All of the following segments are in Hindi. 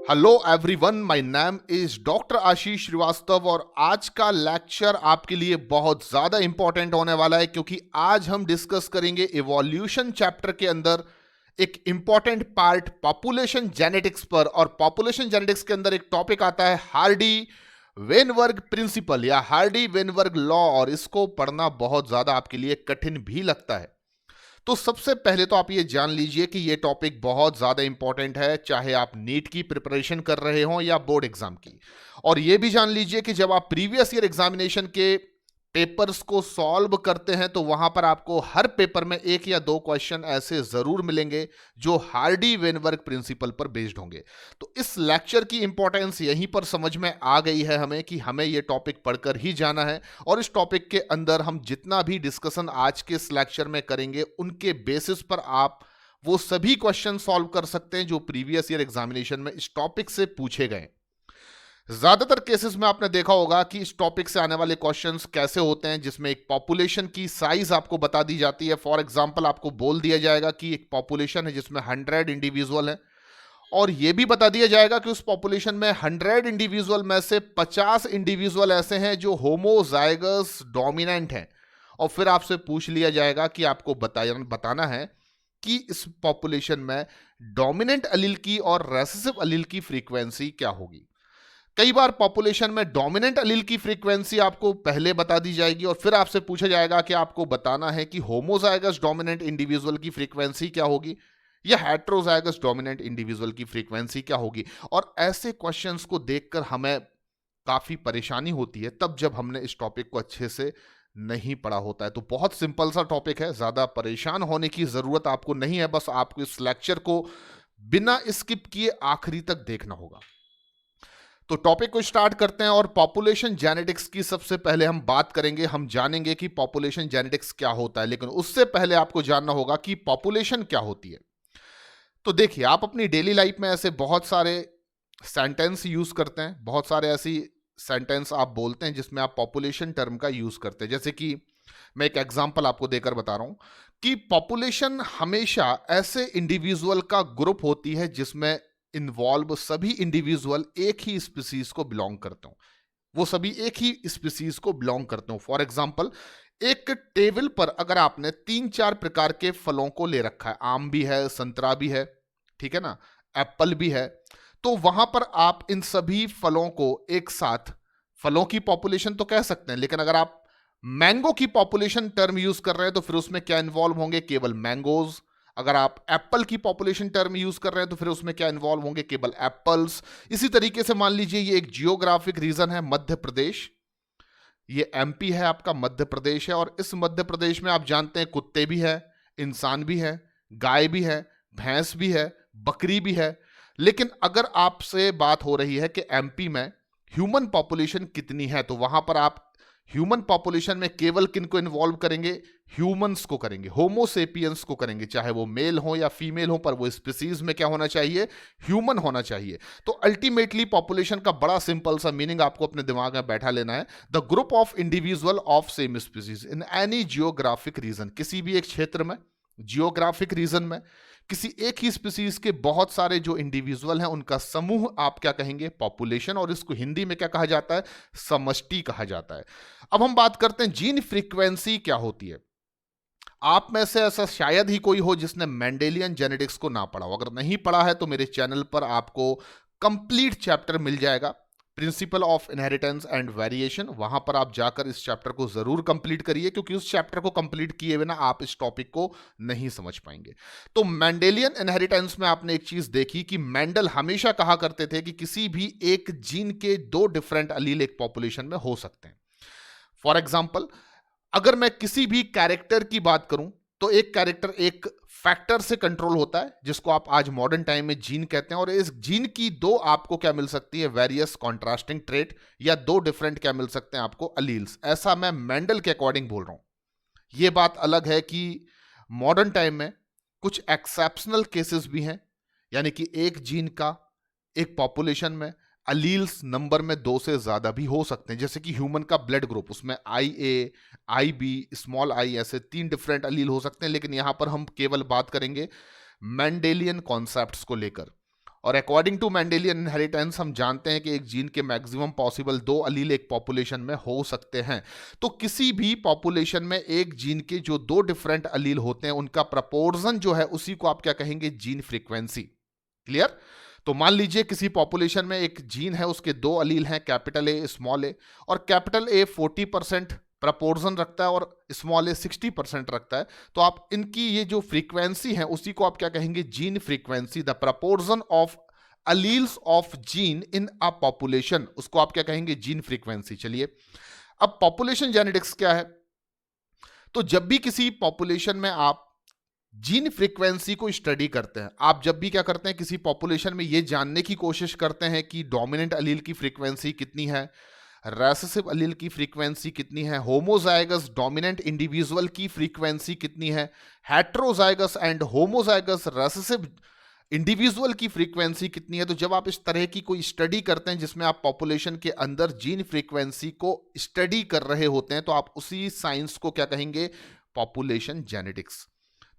Hello everyone, my name is doctor Ashish Shrivastava और आज का लेक्चर आपके लिए बहुत ज्यादा इंपॉर्टेंट होने वाला है क्योंकि आज हम डिस्कस करेंगे इवोल्यूशन चैप्टर के अंदर एक इंपॉर्टेंट पार्ट पॉपुलेशन जेनेटिक्स पर। और पॉपुलेशन जेनेटिक्स के अंदर एक टॉपिक आता है हार्डी वेनबर्ग प्रिंसिपल या हार्डी वेनबर्ग लॉ, और इसको पढ़ना बहुत ज्यादा आपके लिए कठिन भी लगता है। तो सबसे पहले तो आप ये जान लीजिए कि ये टॉपिक बहुत ज़्यादा इंपॉर्टेंट है, चाहे आप नीट की प्रिपरेशन कर रहे हो या बोर्ड एग्जाम की। और ये भी जान लीजिए कि जब आप प्रीवियस ईयर एग्जामिनेशन के पेपर्स को सॉल्व करते हैं तो वहां पर आपको हर पेपर में एक या दो क्वेश्चन ऐसे जरूर मिलेंगे जो हार्डी वेनबर्ग प्रिंसिपल पर बेस्ड होंगे। तो इस लेक्चर की इंपॉर्टेंस यहीं पर समझ में आ गई है हमें कि हमें ये टॉपिक पढ़कर ही जाना है। और इस टॉपिक के अंदर हम जितना भी डिस्कशन आज के इस लेक्चर में करेंगे उनके बेसिस पर आप वो सभी क्वेश्चन सॉल्व कर सकते हैं जो प्रीवियस ईयर एग्जामिनेशन में इस टॉपिक से पूछे गए। ज्यादातर केसेस में आपने देखा होगा कि इस टॉपिक से आने वाले क्वेश्चंस कैसे होते हैं जिसमें एक पॉपुलेशन की साइज आपको बता दी जाती है। फॉर एग्जांपल आपको बोल दिया जाएगा कि एक पॉपुलेशन है जिसमें 100 इंडिविजुअल है, और यह भी बता दिया जाएगा कि उस पॉपुलेशन में 100 इंडिविजुअल में से 50 इंडिविजुअल ऐसे हैं जो होमोजाइगस डोमिनेंट हैं। और फिर आपसे पूछ लिया जाएगा कि आपको बताना है कि इस पॉपुलेशन में डोमिनेंट अलील की और रेसेसिव अलील की फ्रीक्वेंसी क्या होगी। कई बार पॉपुलेशन में डोमिनेंट अलील की फ्रीक्वेंसी आपको पहले बता दी जाएगी और फिर आपसे पूछा जाएगा कि आपको बताना है कि होमोजाइगस डोमिनेंट इंडिविजुअल की फ्रीक्वेंसी क्या होगी या हेटेरोजाइगस डोमिनेंट इंडिविजुअल की फ्रीक्वेंसी क्या होगी। और ऐसे क्वेश्चंस को देखकर हमें काफी परेशानी होती है तब जब हमने इस टॉपिक को अच्छे से नहीं पढ़ा होता है। तो बहुत सिंपल सा टॉपिक है, ज्यादा परेशान होने की जरूरत आपको नहीं है, बस आपको इस लेक्चर को बिना स्किप किए आखिरी तक देखना होगा। तो टॉपिक को स्टार्ट करते हैं और पॉपुलेशन जेनेटिक्स की सबसे पहले हम बात करेंगे। हम जानेंगे कि पॉपुलेशन जेनेटिक्स क्या होता है, लेकिन उससे पहले आपको जानना होगा कि पॉपुलेशन क्या होती है। तो देखिए, आप अपनी डेली लाइफ में ऐसे बहुत सारे सेंटेंस यूज करते हैं, बहुत सारे ऐसी सेंटेंस आप बोलते हैं जिसमें आप पॉपुलेशन टर्म का यूज करते हैं। जैसे कि मैं एक एग्जांपल आपको देकर बता रहा हूं कि पॉपुलेशन हमेशा ऐसे इंडिविजुअल का ग्रुप होती है जिसमें इन्वॉल्व सभी इंडिविजुअल एक ही स्पीसीज को बिलोंग करते हो, वो सभी एक ही स्पीसीज को बिलोंग करते हो। फॉर एग्जांपल, एक टेबल पर अगर आपने 3-4 प्रकार के फलों को ले रखा है, आम भी है, संतरा भी है, ठीक है ना, एप्पल भी है, तो वहां पर आप इन सभी फलों को एक साथ, फलों की पॉपुलेशन तो कह सकते हैं, लेकिन अगर आप मैंगो की पॉपुलेशन टर्म यूज कर रहे हैं तो फिर उसमें क्या इन्वॉल्व होंगे, केवल मैंगोज। अगर आप एप्पल की पॉपुलेशन टर्म यूज कर रहे हैं तो फिर उसमें क्या इन्वॉल्व होंगे, केवल एप्पल्स। इसी तरीके से मान लीजिए ये एक जियोग्राफिक रीजन है मध्य प्रदेश, ये एमपी है आपका, मध्य प्रदेश है, और इस मध्य प्रदेश में आप जानते हैं कुत्ते भी है, इंसान भी है, गाय भी है, भैंस भी है, बकरी भी है। लेकिन अगर आपसे बात हो रही है कि एमपी में ह्यूमन पॉपुलेशन कितनी है, तो वहां पर आप ह्यूमन पॉपुलेशन में केवल किनको इन्वॉल्व करेंगे, ह्यूमंस को करेंगे, होमोसेपियंस को करेंगे, चाहे वो मेल हो या फीमेल हो, पर वो स्पीसीज में क्या होना चाहिए, ह्यूमन होना चाहिए। तो अल्टीमेटली पॉपुलेशन का बड़ा सिंपल सा मीनिंग आपको अपने दिमाग में बैठा लेना है, the group of individual of same species in any geographic region. किसी भी एक क्षेत्र में, जियोग्राफिक रीजन में, किसी एक ही स्पीसीज के बहुत सारे जो इंडिविजुअल हैं उनका समूह आप क्या कहेंगे, पॉपुलेशन, और इसको हिंदी में क्या कहा जाता है, समष्टि कहा जाता है। अब हम बात करते हैं जीन फ्रीक्वेंसी क्या होती है। आप में से ऐसा शायद ही कोई हो जिसने मेंडेलियन जेनेटिक्स को ना पढ़ा हो। अगर नहीं पढ़ा है तो मेरे चैनल पर आपको कंप्लीट चैप्टर मिल जाएगा, principle of inheritance and variation. वहां पर आप जाकर इस चैप्टर को जरूर कंप्लीट करिए, क्योंकि उस चैप्टर को कंप्लीट किए बिना आप इस टॉपिक को नहीं समझ पाएंगे। तो मेंडेलियन इनहेरिटेंस में आपने एक चीज देखी कि मेंडल हमेशा कहा करते थे कि किसी भी एक जीन के 2 डिफरेंट अलील एक पॉपुलेशन में हो सकते हैं। फॉर एग्जाम्पल, अगर मैं किसी भी कैरेक्टर की बात करूं तो एक कैरेक्टर एक फैक्टर से कंट्रोल होता है जिसको आप आज मॉडर्न टाइम में जीन कहते हैं, और इस जीन की 2 आपको क्या मिल सकती है, वेरियस कॉन्ट्रास्टिंग ट्रेट, या 2 डिफरेंट क्या मिल सकते हैं आपको, अलील्स। ऐसा मैं मेंडल के अकॉर्डिंग बोल रहा हूं। यह बात अलग है कि मॉडर्न टाइम में कुछ एक्सेप्शनल केसेस भी हैं, यानी कि एक जीन का एक पॉपुलेशन में अलील्स नंबर में 2 से ज्यादा भी हो सकते हैं। जैसे कि ह्यूमन का ब्लड ग्रुप, उसमें IA, IB, स्मॉल आई, ऐसे 3 डिफरेंट अलील हो सकते हैं। लेकिन यहां पर हम केवल बात करेंगे मेंडेलियन कॉन्सेप्ट्स को लेकर। और अकॉर्डिंग टू मेंडेलियन इनहेरिटेंस हम जानते हैं कि एक जीन के मैक्सिमम पॉसिबल 2 अलील एक पॉपुलेशन में हो सकते हैं। तो किसी भी पॉपुलेशन में एक जीन के जो 2 डिफरेंट अलील होते हैं उनका प्रपोर्शन जो है उसी को आप क्या कहेंगे, जीन फ्रीक्वेंसी। क्लियर? तो मान लीजिए किसी पॉपुलेशन में एक जीन है, उसके 2 अलील हैं, कैपिटल ए स्मॉल ए, और कैपिटल ए 40% प्रपोर्शन रखता है और स्मॉल ए 60% रखता है। तो आप इनकी ये जो फ्रीक्वेंसी है उसी को आप क्या कहेंगे, gene frequency. The proportion of alleles of gene in a population, उसको आप क्या कहेंगे, जीन फ्रीक्वेंसी। चलिए, अब पॉपुलेशन जेनेटिक्स क्या है? तो जब भी किसी पॉपुलेशन में आप जीन फ्रीक्वेंसी को स्टडी करते हैं, आप जब भी क्या करते हैं, किसी पॉपुलेशन में ये जानने की कोशिश करते हैं कि डोमिनेंट अलील की फ्रीक्वेंसी कितनी है, रेसेसिव अलील की फ्रीक्वेंसी कितनी है, होमोजाइगस डोमिनेंट इंडिविजुअल की फ्रीक्वेंसी कितनी है, heterozygous and homozygous recessive individual की फ्रीक्वेंसी कितनी है। तो जब आप इस तरह की कोई स्टडी करते हैं जिसमें आप पॉपुलेशन के अंदर जीन फ्रीक्वेंसी को स्टडी कर रहे होते हैं, तो आप उसी साइंस को क्या कहेंगे, पॉपुलेशन जेनेटिक्स।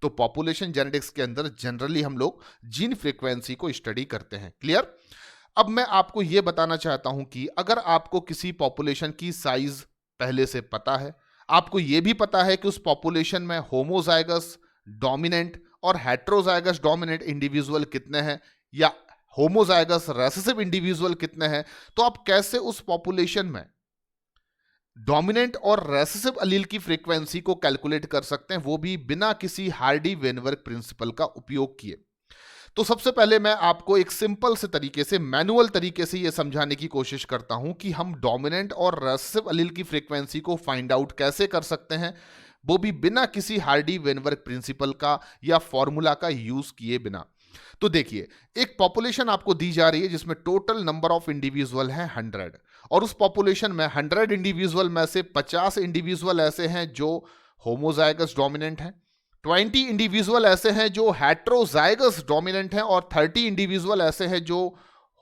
तो पॉपुलेशन जेनेटिक्स के अंदर जनरली हम लोग जीन फ्रीक्वेंसी को स्टडी करते हैं। क्लियर? अब मैं आपको यह बताना चाहता हूं कि अगर आपको किसी पॉपुलेशन की साइज पहले से पता है, आपको यह भी पता है कि उस पॉपुलेशन में होमोजाइगस डोमिनेंट और हेट्रोजाइगस डोमिनेंट इंडिविजुअल कितने हैं या होमोजाइगस रेसेसिव इंडिविजुअल कितने हैं, तो आप कैसे उस पॉपुलेशन में डोमिनेंट और रेसेसिव अलील की फ्रीक्वेंसी को कैलकुलेट कर सकते हैं, वो भी बिना किसी हार्डी वेनबर्ग प्रिंसिपल का उपयोग किए। तो सबसे पहले मैं आपको एक सिंपल से तरीके से, मैनुअल तरीके से यह समझाने की कोशिश करता हूं कि हम डोमिनेंट और रेसेसिव अलील की फ्रीक्वेंसी को फाइंड आउट कैसे कर सकते हैं, वो भी बिना किसी हार्डी वेनबर्ग प्रिंसिपल का या फॉर्मूला का यूज किए बिना। तो देखिए, एक पॉपुलेशन आपको दी जा रही है जिसमें टोटल नंबर ऑफ इंडिविजुअल है 100, और उस पॉपुलेशन में 100 इंडिविजुअल में से 50 इंडिविजुअल ऐसे हैं जो होमोजाइगस डोमिनेंट हैं, 20 इंडिविजुअल ऐसे हैं जो हेट्रोजाइगस डोमिनेंट हैं, और 30 इंडिविजुअल ऐसे हैं जो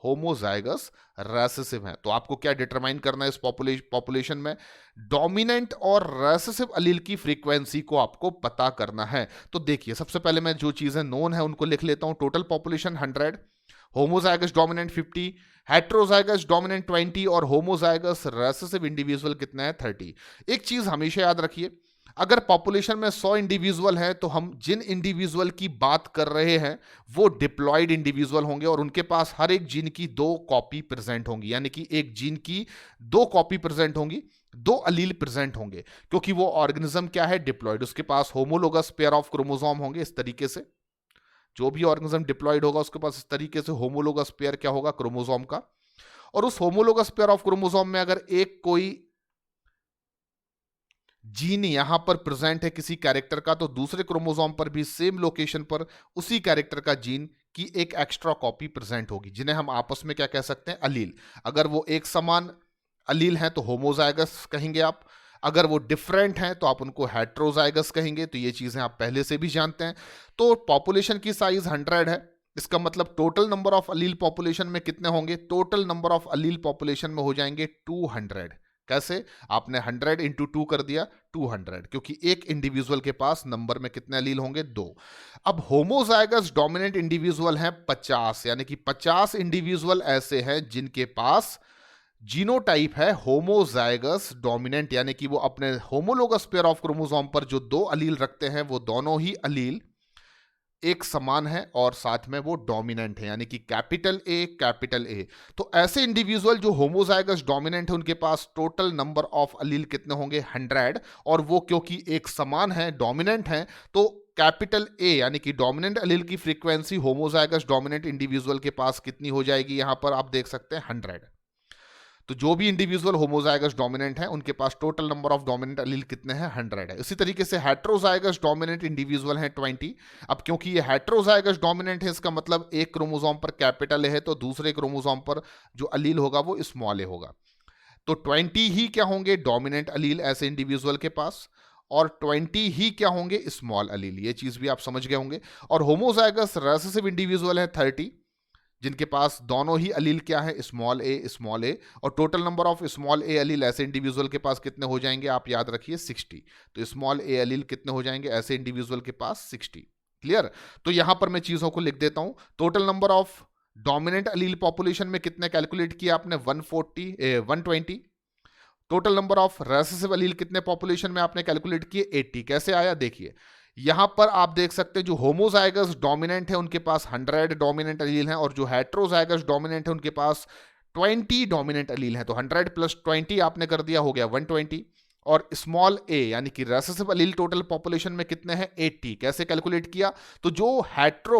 होमोजाइगस रेसेसिव हैं। तो आपको क्या डिटरमाइन करना है, इस पॉपुलेशन में डोमिनेंट और रेसेसिव अलील की फ्रीक्वेंसी को आपको पता करना है। तो देखिए, सबसे पहले मैं जो चीजें नोन है उनको लिख लेता हूं। Total population 100, homozygous dominant 50, heterozygous dominant 20 और होमोजाइगस रेसेसिव इंडिविजुअल कितना है, 30। एक चीज हमेशा याद रखिए, अगर पॉपुलेशन में 100 इंडिविजुअल हैं तो हम जिन इंडिविजुअल की बात कर रहे हैं वो डिप्लॉयड इंडिविजुअल होंगे और उनके पास हर एक जीन की 2 कॉपी प्रेजेंट होंगी, यानी कि एक जीन की 2 कॉपी प्रेजेंट होंगी, 2 अलील प्रेजेंट होंगे, क्योंकि वो ऑर्गेनिज्म क्या है, डिप्लॉयड। उसके पास होमोलोगस पेयर ऑफ क्रोमोसोम होंगे। इस तरीके से जो भी ऑर्गेनिज्म डिप्लॉयड होगा उसके पास इस तरीके से होमोलोगस पेयर क्या होगा, क्रोमोसोम का। और उस होमोलोगस पेयर ऑफ क्रोमोसोम में अगर एक कोई जीन यहां पर प्रेजेंट है किसी कैरेक्टर का, तो दूसरे क्रोमोसोम पर भी सेम लोकेशन पर उसी कैरेक्टर का जीन की एक एक्स्ट्रा कॉपी प्रेजेंट होगी, जिन्हें हम आपस में क्या कह सकते हैं, अलील। अगर वो एक समान अलील हैं तो होमोजाइगस कहेंगे आप, अगर वो डिफरेंट हैं तो आप उनको हेट्रोजाइगस कहेंगे। तो ये चीजें आप पहले से भी जानते हैं। तो पॉपुलेशन की साइज 100 है, इसका मतलब total number of Aleel population में कितने होंगे, total number of Aleel population में हो जाएंगे 200। कैसे? आपने 100 इंटू 2 कर दिया 200, क्योंकि एक इंडिविजुअल के पास नंबर में कितने अलील होंगे, 2। अब होमोजाइगस डोमिनेंट इंडिविजुअल हैं 50, यानी कि 50 इंडिविजुअल ऐसे हैं जिनके पास जीनोटाइप है होमोजाइगस डोमिनेंट, यानी कि वो अपने होमोलोगस पेयर ऑफ क्रोमोसोम पर जो 2 अलील रखते हैं वो दोनों ही अलील एक समान है और साथ में वो डोमिनेंट है, यानी कि कैपिटल ए। तो ऐसे इंडिविजुअल जो होमोजाइगस डोमिनेंट है उनके पास टोटल नंबर ऑफ अलील कितने होंगे, 100, और वो क्योंकि एक समान है, डोमिनेंट है, तो कैपिटल ए यानी कि डोमिनेंट अलील की फ्रीक्वेंसी होमोजाइगस डोमिनेंट इंडिविजुअल के पास कितनी हो जाएगी, यहां पर आप देख सकते हैं 100। तो जो भी इंडिविजुअल होमोजाइगस डोमिनेंट है उनके पास total number of dominant allele कितने हैं, 100 है। इसी तरीके से हेट्रोजाइगस डोमिनेंट इंडिविजुअल हैं 20। अब क्योंकि ये हेट्रोजाइगस डोमिनेंट है, इसका मतलब एक क्रोमोसोम पर कैपिटल ए है तो दूसरे क्रोमोसोम पर जो अलील होगा वो स्मॉल ए होगा। तो 20 ही क्या होंगे, डोमिनेंट अलील ऐसे इंडिविजुअल के पास, और 20 ही क्या होंगे, स्मॉल अलील। ये चीज भी आप समझ गए होंगे। और होमोजाइगस रेसेसिव इंडिविजुअल है 30, जिनके पास दोनों ही अलील क्या है, स्मॉल ए, और टोटल नंबर ऑफ स्मॉल ए अलील ऐसे इंडिविजुअल के पास कितने हो जाएंगे, आप याद रखिए 60। तो स्मॉल ए अलील कितने हो जाएंगे ऐसे इंडिविजुअल के पास, 60। क्लियर? तो यहां पर मैं चीजों को लिख देता हूं। Total number of dominant Aleel population में कितने कैलकुलेट किया आपने? 120। टोटल नंबर ऑफ रेसेसिव अलील कितने पॉपुलेशन में आपने कैलकुलेट किए? 80। कैसे आया देखिए, यहां पर आप देख सकते हैं जो होमोजाइगस डोमिनेंट है उनके पास 100 डोमिनेंट अलील हैं और जो हेट्रोजाइगस डोमिनेंट है उनके पास 20 डोमिनेंट अलील हैं। तो 100 प्लस 20 आपने कर दिया, हो गया 120। और स्मॉल ए यानी कि रेसेसिव अलील टोटल पॉपुलेशन में कितने हैं? 80। कैसे कैलकुलेट किया? तो जो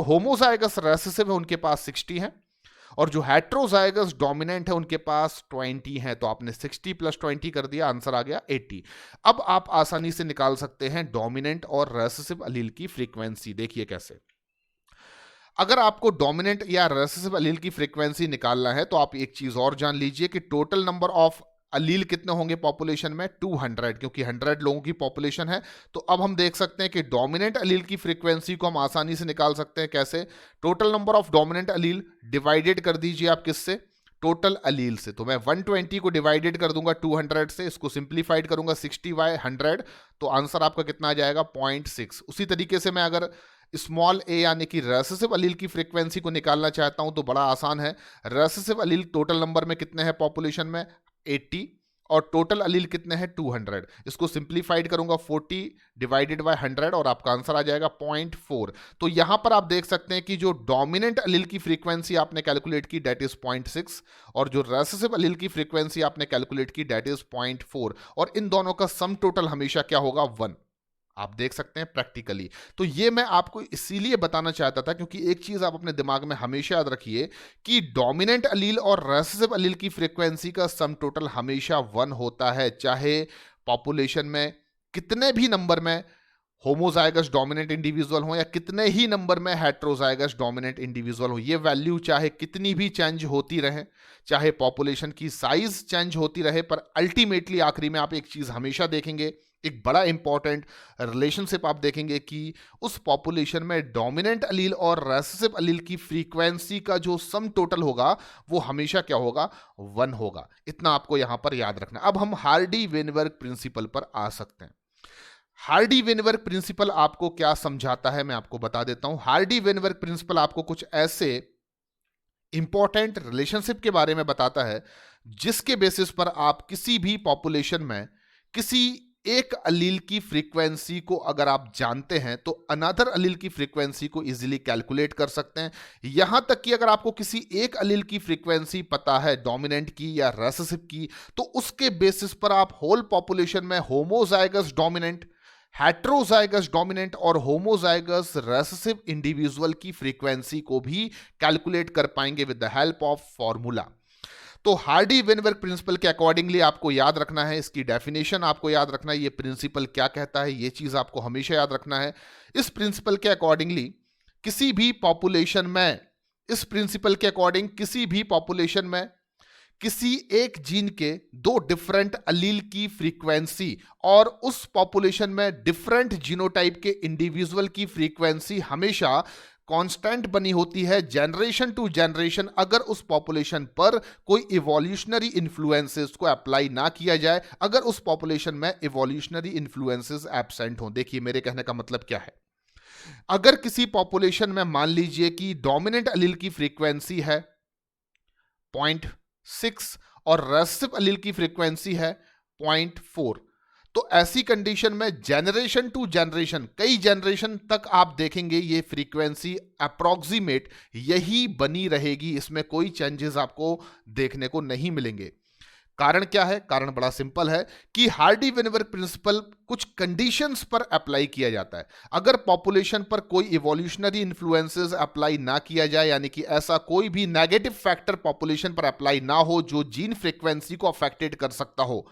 होमोजाइगस रेसेसिव है उनके पास 60 है और जो हेट्रोजाइगस डोमिनेंट है उनके पास 20 है। तो आपने 60 प्लस 20 कर दिया, आंसर आ गया 80। अब आप आसानी से निकाल सकते हैं डोमिनेंट और रेसेसिव अलील की फ्रीक्वेंसी। देखिए कैसे, अगर आपको डोमिनेंट या रेसेसिव अलील की फ्रीक्वेंसी निकालना है तो आप एक चीज और जान लीजिए कि टोटल नंबर ऑफ अलील कितने होंगे पॉपुलेशन में? 200, क्योंकि 100 लोगों की पॉपुलेशन है। तो अब हम देख सकते हैं कि डोमिनेंट अलील की फ्रीक्वेंसी को हम आसानी से निकाल सकते हैं। कैसे? Total number of dominant Aleel divided कर दीजिए आप किससे? टोटल अलील से। तो मैं 120 को डिवाइडेड कर दूंगा 200 से, इसको सिंप्लीफाइड करूंगा 60/100, तो आंसर आपका कितना आ जाएगा? 0.6। उसी तरीके से मैं अगर स्मॉल ए यानी कि रेसेसिव अलील की फ्रीक्वेंसी को निकालना चाहता हूं तो बड़ा आसान है। रेसेसिव अलील टोटल नंबर में कितने हैं पॉपुलेशन में? 80 और टोटल अलील कितने हैं? 200। इसको सिंप्लीफाइड करूंगा 40/100 और आपका आंसर आ जाएगा 0.4। तो यहां पर आप देख सकते हैं कि जो डोमिनेंट अलील की फ्रीक्वेंसी आपने कैलकुलेट की डेट इज 0.6 और जो रेसेसिव अलील की फ्रीक्वेंसी आपने कैलकुलेट की डेट इज 0.4 और इन दोनों का सम टोटल हमेशा क्या होगा? 1। आप देख सकते हैं प्रैक्टिकली। तो ये मैं आपको इसीलिए बताना चाहता था क्योंकि एक चीज आप अपने दिमाग में हमेशा याद रखिए कि डोमिनेंट अलील और रेसेसिव अलील की फ्रीक्वेंसी का सम टोटल हमेशा 1 होता है, चाहे पॉपुलेशन में कितने भी नंबर में होमोजाइगस डोमिनेंट इंडिविजुअल हो या कितने ही नंबर में हेट्रोजाइगस डोमिनेंट इंडिविजुअल हो। ये वैल्यू चाहे कितनी भी चेंज होती रहे, चाहे पॉपुलेशन की साइज चेंज होती रहे, पर अल्टीमेटली आखिरी में आप एक चीज हमेशा देखेंगे, एक बड़ा इंपॉर्टेंट रिलेशनशिप आप देखेंगे कि उस पॉपुलेशन में डोमिनेंट अलील और रेसेसिव अलील की फ्रीक्वेंसी का जो सम टोटल होगा वो हमेशा क्या होगा? 1 होगा। इतना आपको यहां पर याद रखना। अब हम हार्डी-वेनबर्ग प्रिंसिपल पर आ सकते हैं। हार्डी-वेनबर्ग प्रिंसिपल आपको क्या समझाता है मैं आपको बता देता हूं। हार्डी-वेनबर्ग प्रिंसिपल आपको कुछ ऐसे इंपॉर्टेंट रिलेशनशिप के बारे में बताता है जिसके बेसिस पर आप किसी भी पॉपुलेशन में किसी एक अलील की फ्रीक्वेंसी को अगर आप जानते हैं तो अनदर अलील की फ्रीक्वेंसी को इजीली कैलकुलेट कर सकते हैं। यहां तक कि अगर आपको किसी एक अलील की फ्रीक्वेंसी पता है, डोमिनेंट की या रेसेसिव की, तो उसके बेसिस पर आप होल पॉपुलेशन में होमोजाइगस डोमिनेंट, हेट्रोजाइगस डोमिनेंट और होमोजाइगस रेसेसिव इंडिविजुअल की फ्रीक्वेंसी को भी कैलकुलेट कर पाएंगे with the help of formula. तो हार्डी-वेनबर्ग प्रिंसिपल के अकॉर्डिंगली आपको याद रखना है, इसकी डेफिनेशन आपको याद रखना है, ये प्रिंसिपल क्या कहता है, ये चीज आपको हमेशा याद रखना है। इस प्रिंसिपल के अकॉर्डिंगली किसी भी पॉपुलेशन में, इस प्रिंसिपल के अकॉर्डिंग किसी भी पॉपुलेशन में किसी एक जीन के 2 डिफरेंट अलील की फ्रीक्वेंसी और उस पॉपुलेशन में डिफरेंट जीनोटाइप के इंडिविजुअल की फ्रीक्वेंसी हमेशा कांस्टेंट बनी होती है जनरेशन टू जनरेशन, अगर उस पॉपुलेशन पर कोई इवोल्यूशनरी इन्फ्लुएंसेस को अप्लाई ना किया जाए, अगर उस पॉपुलेशन में इवोल्यूशनरी इन्फ्लुएंसेस एब्सेंट हों। देखिए मेरे कहने का मतलब क्या है, अगर किसी पॉपुलेशन में मान लीजिए कि डोमिनेंट अलील की फ्रीक्वेंसी है 0.6 और रेसेसिव अलील की फ्रीक्वेंसी है 0.4, तो ऐसी कंडीशन में जनरेशन टू जनरेशन, कई जनरेशन तक आप देखेंगे ये फ्रीक्वेंसी अप्रॉक्सीमेट यही बनी रहेगी, इसमें कोई चेंजेस आपको देखने को नहीं मिलेंगे। कारण क्या है? कारण बड़ा सिंपल है कि हार्डी-वेनबर्ग प्रिंसिपल कुछ कंडीशंस पर अप्लाई किया जाता है। अगर पॉपुलेशन पर कोई इवोल्यूशनरी इन्फ्लुएंसेस अप्लाई ना किया जाए, यानी कि ऐसा कोई भी नेगेटिव फैक्टर पॉपुलेशन पर अप्लाई ना हो जो जीन फ्रीक्वेंसी को अफेक्टेड कर सकता हो,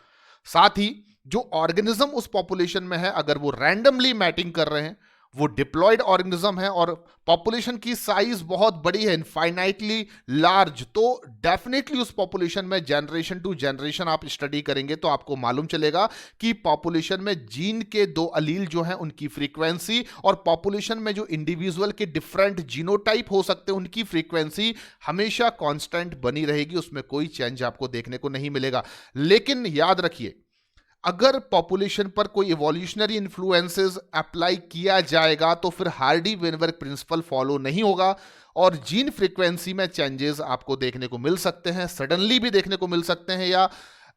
साथ ही जो ऑर्गेनिज्म उस पॉपुलेशन में है अगर वो रैंडमली मैटिंग कर रहे हैं, वो डिप्लॉयड ऑर्गेनिज्म है और पॉपुलेशन की साइज बहुत बड़ी है, इनफाइनाइटली लार्ज, तो डेफिनेटली उस पॉपुलेशन में जनरेशन टू जनरेशन आप स्टडी करेंगे तो आपको मालूम चलेगा कि पॉपुलेशन में जीन के 2 अलील जो हैं उनकी फ्रीक्वेंसी और पॉपुलेशन में जो इंडिविजुअल के डिफरेंट जीनोटाइप हो सकते हैं उनकी फ्रीक्वेंसी हमेशा कांस्टेंट बनी रहेगी, उसमें कोई चेंज आपको देखने को नहीं मिलेगा। लेकिन याद रखिए, अगर पॉपुलेशन पर कोई इवोल्यूशनरी इन्फ्लुएंसेस अप्लाई किया जाएगा तो फिर हार्डी वेनबर्ग प्रिंसिपल फॉलो नहीं होगा और जीन फ्रीक्वेंसी में चेंजेस आपको देखने को मिल सकते हैं, सडनली भी देखने को मिल सकते हैं या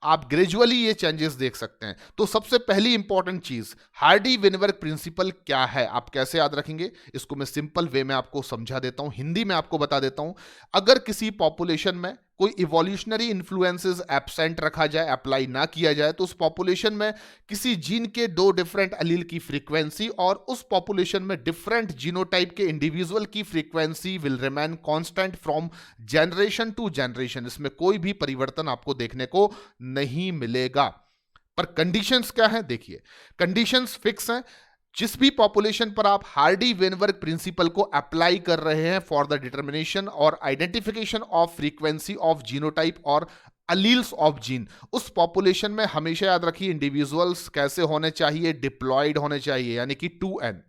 आप ग्रेजुअली ये चेंजेस देख सकते हैं। तो सबसे पहली इंपॉर्टेंट चीज, हार्डी वेनबर्ग प्रिंसिपल क्या है, आप कैसे याद रखेंगे, इसको मैं सिंपल वे में आपको समझा देता हूं, हिंदी में आपको बता देता हूं। अगर किसी पॉपुलेशन में कोई इवोल्यूशनरी इन्फ्लुएंसेस एब्सेंट रखा जाए, अप्लाई ना किया जाए, तो उस पॉपुलेशन में किसी जीन के दो डिफरेंट अलील की फ्रीक्वेंसी और उस पॉपुलेशन में डिफरेंट जीनोटाइप के इंडिविजुअल की frequency will remain constant from generation to generation. इसमें कोई भी परिवर्तन आपको देखने को नहीं मिलेगा। पर कंडीशंस क्या है, देखिए कंडीशंस फिक्स हैं। जिस भी पॉपुलेशन पर आप हार्डी वेनबर्ग प्रिंसिपल को अप्लाई कर रहे हैं फॉर द डिटर्मिनेशन और identification of frequency of genotype और अलील्स ऑफ जीन, उस पॉपुलेशन में हमेशा याद रखिए इंडिविजुअल्स कैसे होने चाहिए, डिप्लॉयड होने चाहिए, यानी कि 2n।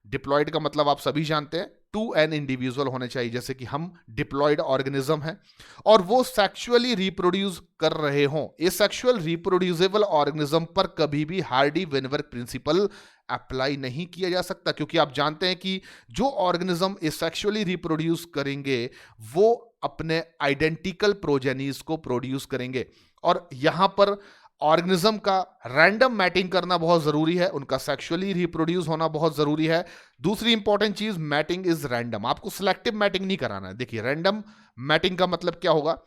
डिप्लॉयड का मतलब आप सभी जानते हैं, 2n इंडिविजुअल होने चाहिए, जैसे कि हम डिप्लॉयड ऑर्गेनिज्म हैं और वो सेक्सुअली रिप्रोड्यूस कर रहे हों। ये सेक्सुअल रिप्रोड्यूसेबल ऑर्गेनिज्म पर कभी भी हार्डी वेनबर्ग प्रिंसिपल अप्लाई नहीं किया जा सकता, क्योंकि आप जानते हैं कि जो ऑर्गेनिज्म ये सेक्सुअली रिप्रोड्यूस करेंगे वो अपने आइडेंटिकल प्रोजेनीज को प्रोड्यूस करेंगे और यहां पर ऑर्गेनिज्म का रैंडम मैटिंग करना बहुत जरूरी है, उनका सेक्सुअली रिप्रोड्यूस होना बहुत जरूरी है। दूसरी इंपॉर्टेंट चीज, मैटिंग इज रैंडम, आपको सिलेक्टिव मैटिंग नहीं कराना है। देखिए रैंडम मैटिंग का मतलब क्या होगा,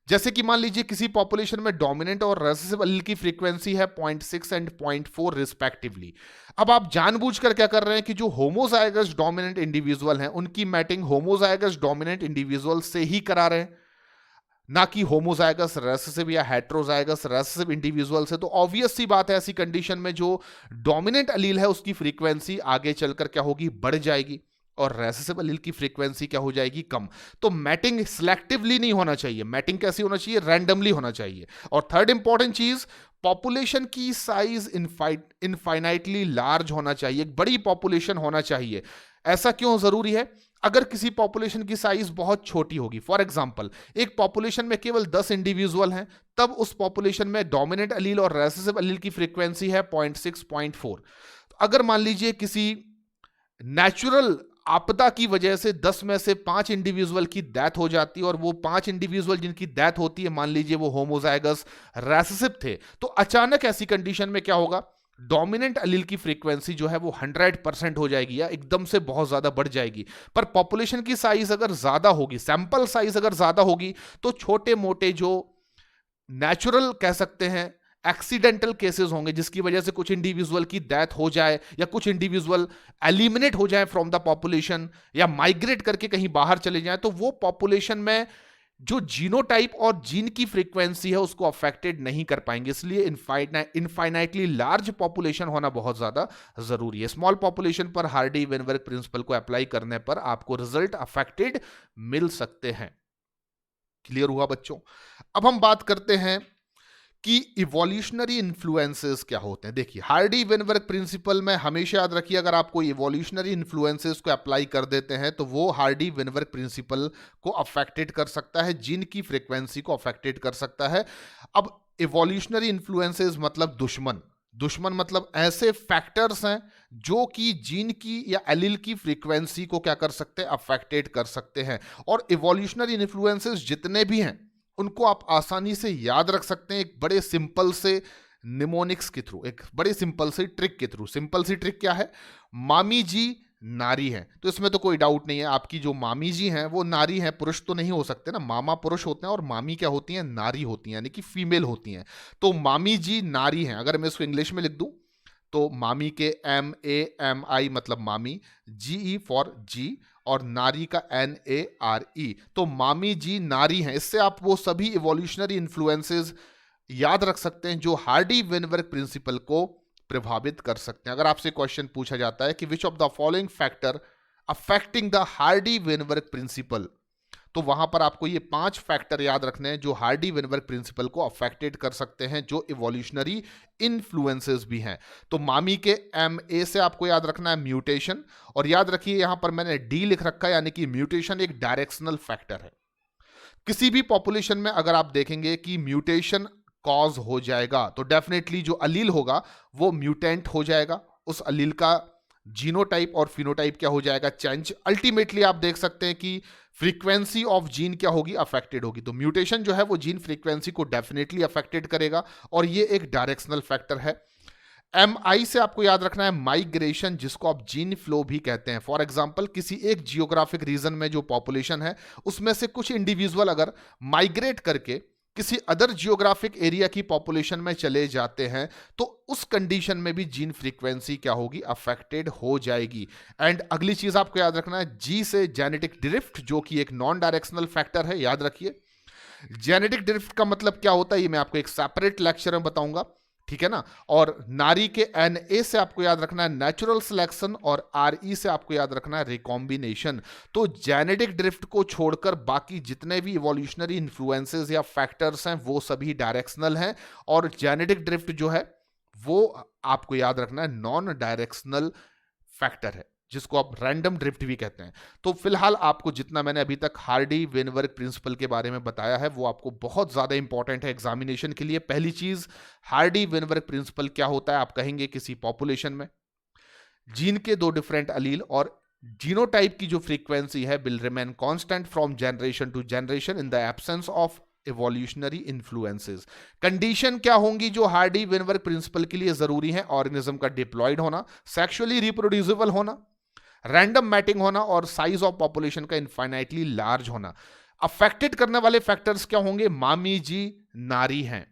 जैसे कि मान लीजिए किसी पॉपुलेशन में डोमिनेंट और रिसेसिव अलील की फ्रीक्वेंसी है 0.6 एंड 0.4 रिस्पेक्टिवली। अब आप जानबूझकर क्या कर रहे हैं कि जो होमोजाइगस डोमिनेंट इंडिविजुअल हैं उनकी मैटिंग होमोजाइगस डोमिनेंट इंडिविजुअल से ही करा रहे हैं, ना कि होमोजाइगस रेसेसिव या हेट्रोजाइगस रेसेसिव इंडिविजुअल से। तो ऑब्वियस सी बात है, ऐसी कंडीशन में जो डोमिनेंट अलील है उसकी फ्रीक्वेंसी आगे चलकर क्या होगी, बढ़ जाएगी और रेसेसिव अलील की फ्रीक्वेंसी क्या हो जाएगी, कम। तो मैटिंग सिलेक्टिवली नहीं होना चाहिए, मैटिंग कैसी होना चाहिए, रैंडमली होना चाहिए। और थर्ड इंपॉर्टेंट चीज, पॉपुलेशन की साइज इनफाइनाइटली लार्ज होना चाहिए, एक बड़ी पॉपुलेशन होना चाहिए। ऐसा क्यों जरूरी है, अगर किसी पॉपुलेशन की साइज बहुत छोटी होगी, फॉर एग्जांपल एक पॉपुलेशन में केवल 10 इंडिविजुअल हैं, तब उस पॉपुलेशन में डोमिनेंट अलील और रेसेसिव अलील की फ्रीक्वेंसी है 0.6 0.4। अगर मान लीजिए किसी नेचुरल आपदा की वजह से 10 में से 5 इंडिविजुअल की डेथ हो जाती है और वो 5 इंडिविजुअल जिनकी डेथ होती है मान लीजिए वो होमोजाइगस रेसेसिव थे, तो अचानक ऐसी कंडीशन में क्या होगा, डोमिनेंट अलील की फ्रीक्वेंसी जो है वो 100% हो जाएगी या एकदम से बहुत ज्यादा बढ़ जाएगी। पर पॉपुलेशन की साइज अगर ज्यादा होगी, सैंपल साइज अगर ज्यादा होगी, तो छोटे मोटे जो नेचुरल कह सकते हैं एक्सीडेंटल केसेस होंगे जिसकी वजह से कुछ इंडिविजुअल की डेथ हो जाए या कुछ इंडिविजुअल एलिमिनेट हो जाए फ्रॉम द पॉपुलेशन या माइग्रेट करके कहीं बाहर चले जाए, तो वो पॉपुलेशन में जो जीनोटाइप और जीन की फ्रीक्वेंसी है उसको अफेक्टेड नहीं कर पाएंगे। इसलिए इनफाइनाइटली लार्ज पॉपुलेशन होना बहुत ज्यादा जरूरी है। स्मॉल पॉपुलेशन पर हार्डी वेनबर्ग प्रिंसिपल को अप्लाई करने पर आपको रिजल्ट अफेक्टेड मिल सकते हैं। क्लियर हुआ बच्चों? अब हम बात करते हैं कि इवोल्यूशनरी इन्फ्लुएंसेस क्या होते हैं। देखिए हार्डी वेनबर्ग प्रिंसिपल में हमेशा याद रखिए, अगर आप कोई इवोल्यूशनरी इन्फ्लुएंसेस को अप्लाई कर देते हैं तो वो हार्डी वेनबर्ग प्रिंसिपल को अफेक्टेड कर सकता है, जीन की फ्रीक्वेंसी को अफेक्टेड कर सकता है। अब इवोल्यूशनरी इन्फ्लुएंसेस मतलब दुश्मन मतलब ऐसे फैक्टर्स हैं जो कि जीन की या एलील की फ्रीक्वेंसी को क्या कर सकते हैं, अफेक्टेड कर सकते हैं। और इवोल्यूशनरी इन्फ्लुएंसेस जितने भी हैं उनको आप आसानी से याद रख सकते हैं एक बड़े सिंपल से निमोनिक्स के थ्रू, एक बड़े सिंपल से ट्रिक के थ्रू। सिंपल सी ट्रिक क्या है, मामी जी नारी है, तो इसमें तो कोई डाउट नहीं है, आपकी जो मामी जी हैं वो नारी हैं, पुरुष तो नहीं हो सकते ना, मामा पुरुष होते हैं और मामी क्या होती हैं, नारी होती हैं, यानी कि फीमेल होती हैं। तो मामी जी नारी हैं, अगर मैं इसको इंग्लिश में लिख दूं तो मामी के MAMI मतलब मामी, GE फॉर जी और नारी का NARE, तो मामी जी नारी हैं। इससे आप वो सभी इवोल्यूशनरी इन्फ्लुएंसेस याद रख सकते हैं जो हार्डी वेनबर्ग प्रिंसिपल को प्रभावित कर सकते हैं। अगर आपसे क्वेश्चन पूछा जाता है कि which of the following factor affecting the Hardy Weinberg principle, तो वहां पर आपको ये 5 फैक्टर याद रखने हैं जो हार्डी वेनबर्ग प्रिंसिपल को अफेक्टेड कर सकते हैं, जो इवोल्यूशनरी इन्फ्लुएंसेस भी हैं। तो मामी के MA से आपको याद रखना है म्यूटेशन, और याद रखिए यहां पर मैंने D लिख रखा है, यानी कि म्यूटेशन एक डायरेक्शनल फैक्टर है। किसी भी पॉपुलेशन में अगर आप देखेंगे कि म्यूटेशन कॉज हो जाएगा। तो डेफिनेटली जो अलील होगा वो म्यूटेंट हो जाएगा, उस अलील का जीनोटाइप और फिनोटाइप क्या हो जाएगा, चेंज। अल्टीमेटली आप देख सकते हैं कि फ्रीक्वेंसी ऑफ जीन क्या होगी, अफेक्टेड होगी। तो म्यूटेशन जो है वो जीन फ्रीक्वेंसी को डेफिनेटली अफेक्टेड करेगा और ये एक डायरेक्शनल फैक्टर है। MI से आपको याद रखना है माइग्रेशन, जिसको आप जीन फ्लो भी कहते हैं। फॉर एग्जांपल किसी एक जियोग्राफिक रीजन में जो पॉपुलेशन है उसमें से कुछ इंडिविजुअल अगर माइग्रेट करके किसी अदर जियोग्राफिक एरिया की पॉपुलेशन में चले जाते हैं तो उस कंडीशन में भी जीन फ्रीक्वेंसी क्या होगी, अफेक्टेड हो जाएगी। एंड अगली चीज आपको याद रखना है जी से जेनेटिक ड्रिफ्ट, जो कि एक नॉन डायरेक्शनल फैक्टर है, याद रखिए। जेनेटिक ड्रिफ्ट का मतलब क्या होता है ये मैं आपको एक सेपरेट लेक्चर में बताऊंगा, ठीक है ना। और नारी के NA से आपको याद रखना है नेचुरल सिलेक्शन और RE से आपको याद रखना है रिकॉम्बिनेशन। तो जेनेटिक ड्रिफ्ट को छोड़कर बाकी जितने भी इवोल्यूशनरी इन्फ्लुएंसेस या फैक्टर्स हैं वो सभी डायरेक्शनल हैं, और जेनेटिक ड्रिफ्ट जो है वो आपको याद रखना है नॉन डायरेक्शनल फैक्टर है, जिसको आप रैंडम ड्रिफ्ट भी कहते हैं। तो फिलहाल आपको जितना मैंने अभी तक हार्डी वेनबर्ग प्रिंसिपल के बारे में बताया है वो आपको बहुत ज्यादा इंपॉर्टेंट है एग्जामिनेशन के लिए। पहली चीज, हार्डी वेनबर्ग प्रिंसिपल क्या होता है, आप कहेंगे किसी पॉपुलेशन में जीन के दो डिफरेंट अलील और जीनोटाइप की जो फ्रीक्वेंसी है will remain constant from generation to generation in the absence of evolutionary influences. Condition क्या होंगी जो हार्डी वेनबर्ग प्रिंसिपल के लिए जरूरी है, ऑर्गेनिज्म का डिप्लॉयड होना, सेक्सुअली रिप्रोड्यूसिबल होना, रैंडम मैटिंग होना और साइज ऑफ पॉपुलेशन का इनफाइनाइटली लार्ज होना। अफेक्टेड करने वाले फैक्टर्स क्या होंगे, मामी जी नारी हैं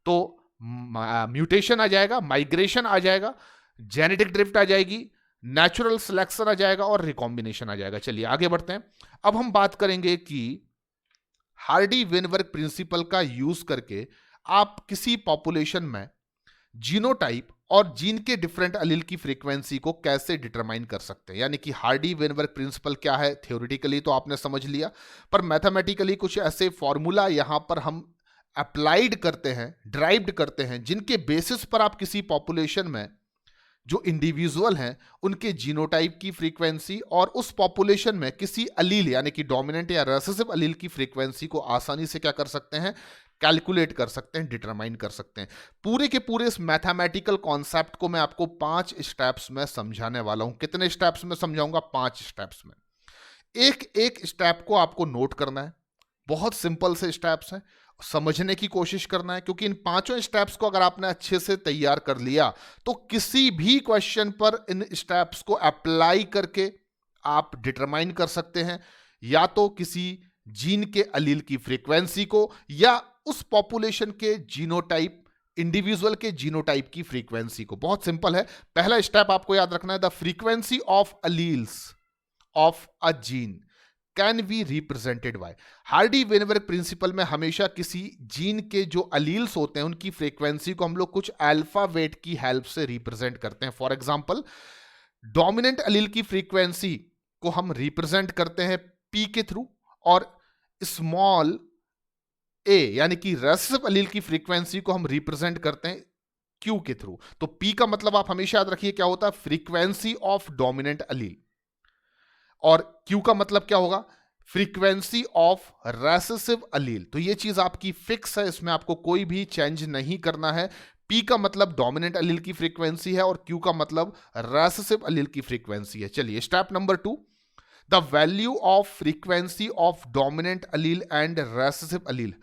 तो म्यूटेशन आ जाएगा, माइग्रेशन आ जाएगा, जेनेटिक ड्रिफ्ट आ जाएगी, नेचुरल सिलेक्शन आ जाएगा और रिकॉम्बिनेशन आ जाएगा। चलिए आगे बढ़ते हैं। अब हम बात करेंगे कि हार्डी वेनबर्ग प्रिंसिपल का यूज करके आप किसी पॉपुलेशन में जीनोटाइप और जीन के डिफरेंट अलील की फ्रीक्वेंसी को कैसे डिटरमाइन कर सकते हैं। यानी कि हार्डी वेनबर्ग प्रिंसिपल क्या है, थ्योरेटिकली तो आपने समझ लिया, पर मैथमेटिकली कुछ ऐसे फॉर्मूला यहां पर हम अप्लाइड करते हैं, ड्राइव्ड करते हैं, जिनके बेसिस पर आप किसी पॉपुलेशन में जो इंडिविजुअल हैं उनके जीनोटाइप की फ्रीक्वेंसी और उस पॉपुलेशन में किसी अलील यानी कि डोमिनेंट या रिसेसिव अलील की फ्रीक्वेंसी को आसानी से क्या कर सकते हैं, कैलकुलेट कर सकते हैं, डिटरमाइन कर सकते हैं। पूरे के पूरे इस मैथमेटिकल कॉन्सेप्ट को मैं आपको 5 स्टेप्स में समझाने वाला हूं। कितने स्टेप्स में समझाऊंगा, 5 स्टेप्स में। एक एक स्टेप को आपको नोट करना है, बहुत सिंपल से स्टेप्स हैं, समझने की कोशिश करना है, क्योंकि इन 5 स्टेप्स को अगर आपने अच्छे से तैयार कर लिया तो किसी भी क्वेश्चन पर इन स्टेप्स को अप्लाई करके आप डिटरमाइन कर सकते हैं या तो किसी जीन के अलील की फ्रीक्वेंसी को या उस पॉपुलेशन के जीनोटाइप, इंडिविजुअल के जीनोटाइप की फ्रीक्वेंसी को। बहुत सिंपल है। पहला स्टेप आपको याद रखना है, the frequency of alleles of a gene can be represented by. Hardy Weinberg principle में हमेशा किसी जीन के जो अलील्स होते हैं उनकी फ्रीक्वेंसी को हम लोग कुछ अल्फाबेट की हेल्प से रिप्रेजेंट करते हैं। फॉर एग्जांपल डोमिनेंट अलील की फ्रीक्वेंसी को हम रिप्रेजेंट करते हैं P के थ्रू और स्मॉल a यानी कि रिसेसिव अलील की फ्रीक्वेंसी को हम रिप्रेजेंट करते हैं Q के थ्रू। तो P का मतलब आप हमेशा याद रखिए क्या होता है, फ्रीक्वेंसी ऑफ डोमिनेंट अलील, और Q का मतलब क्या होगा, फ्रीक्वेंसी ऑफ रिसेसिव अलील। तो ये चीज आपकी फिक्स है, इसमें आपको कोई भी चेंज नहीं करना है। P का मतलब डोमिनेंट अलील की फ्रीक्वेंसी है और Q का मतलब रिसेसिव अलील की फ्रीक्वेंसी है। चलिए step number 2, the value of frequency of dominant allele and recessive allele.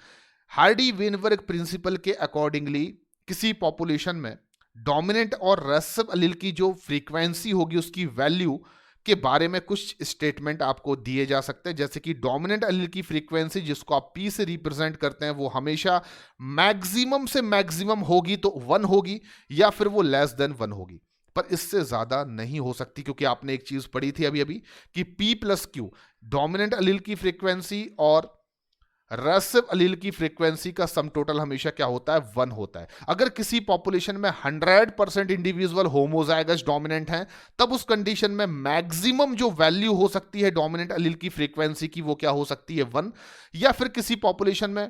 Hardy Weinberg principle के अकॉर्डिंगली किसी पॉपुलेशन में डोमिनेंट और रिसेसिव अलील की जो फ्रीक्वेंसी होगी उसकी वैल्यू के बारे में कुछ स्टेटमेंट आपको दिए जा सकते हैं, जैसे कि डोमिनेंट अलील की फ्रीक्वेंसी जिसको आप P से रिप्रेजेंट करते हैं वो हमेशा मैक्सिमम से मैक्सिमम होगी तो 1 होगी या फिर वो लेस देन 1 होगी, पर इससे ज्यादा नहीं हो सकती, क्योंकि आपने एक चीज पढ़ी थी अभी अभी कि P प्लस Q डोमिनेंट अलील की फ्रीक्वेंसी और रिसेसिव अलील की फ्रीक्वेंसी का सम टोटल हमेशा क्या होता है, 1 होता है। अगर किसी पॉपुलेशन में 100% इंडिविजुअल होमोजाइगस डोमिनेंट हैं तब उस कंडीशन में मैक्सिमम जो वैल्यू हो सकती है डोमिनेंट अलील की फ्रीक्वेंसी की वो क्या हो सकती है, 1। या फिर किसी पॉपुलेशन में